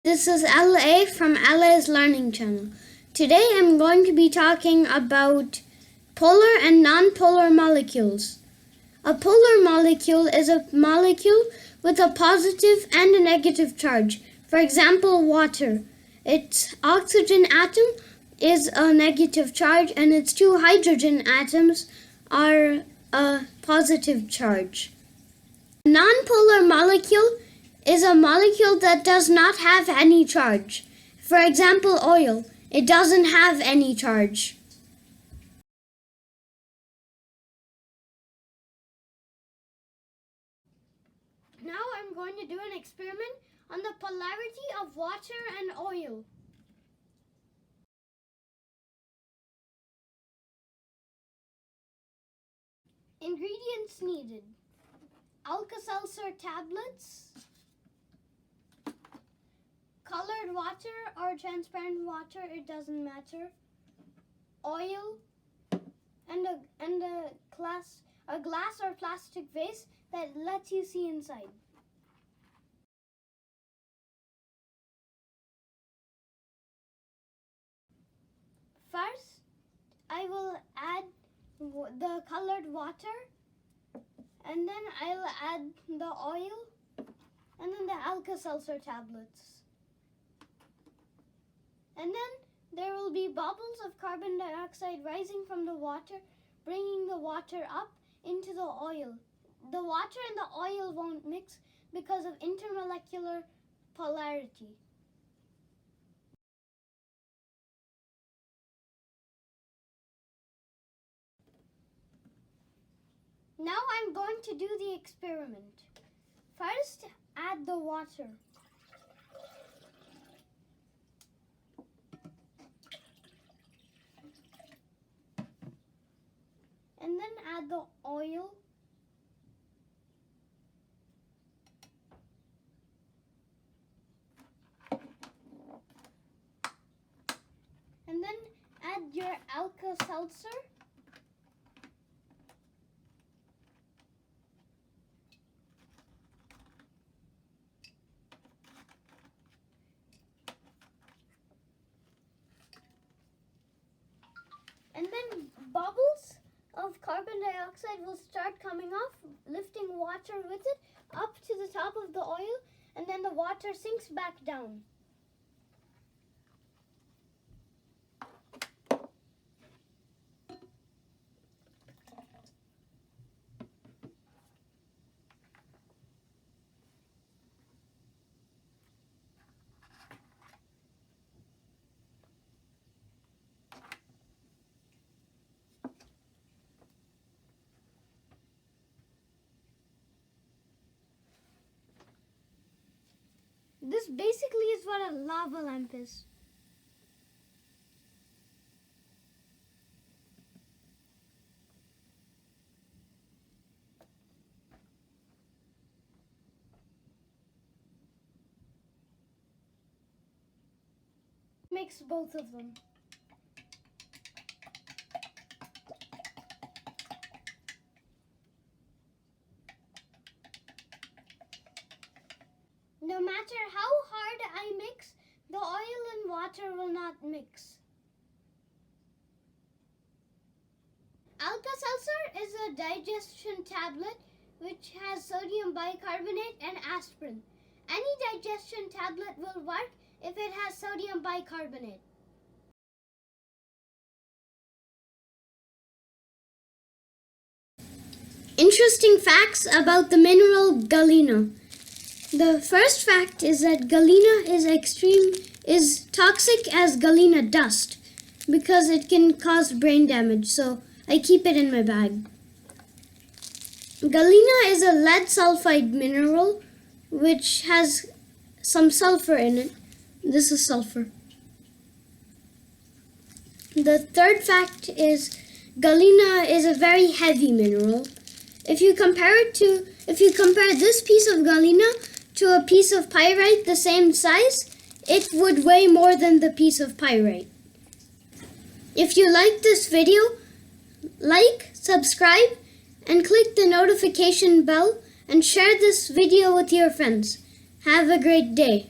This is LA from LA's Learning Channel. Today I'm going to be talking about polar and non-polar molecules. A polar molecule is a molecule with a positive and a negative charge. For example, water. Its oxygen atom is a negative charge and its two hydrogen atoms are a positive charge. A non-polar molecule is a molecule that does not have any charge. For example, oil. It doesn't have any charge. Now I'm going to do an experiment on the polarity of water and oil. Ingredients needed: Alka-Seltzer tablets, colored water or transparent water, it doesn't matter, oil, and a glass or plastic vase that lets you see inside. First, I will add the colored water, and then I'll add the oil, and then the Alka-Seltzer tablets. And then there will be bubbles of carbon dioxide rising from the water, bringing the water up into the oil. The water and the oil won't mix because of intermolecular polarity. Now I'm going to do the experiment. First, add the water. And then add the oil. And then add your Alka-Seltzer. And then bubbles of carbon dioxide will start coming off, lifting water with it up to the top of the oil, and then the water sinks back down. This basically is what a lava lamp is. Mix both of them. No matter how hard I mix, the oil and water will not mix. Alka-Seltzer is a digestion tablet which has sodium bicarbonate and aspirin. Any digestion tablet will work if it has sodium bicarbonate. Interesting facts about the mineral galena. The first fact is that galena is toxic as galena dust because it can cause brain damage, so I keep it in my bag. Galena is a lead sulfide mineral which has some sulfur in it. This is sulfur. The third fact is galena is a very heavy mineral. If you compare this piece of galena to a piece of pyrite the same size, it would weigh more than the piece of pyrite. If you like this video, like, subscribe, and click the notification bell and share this video with your friends. Have a great day.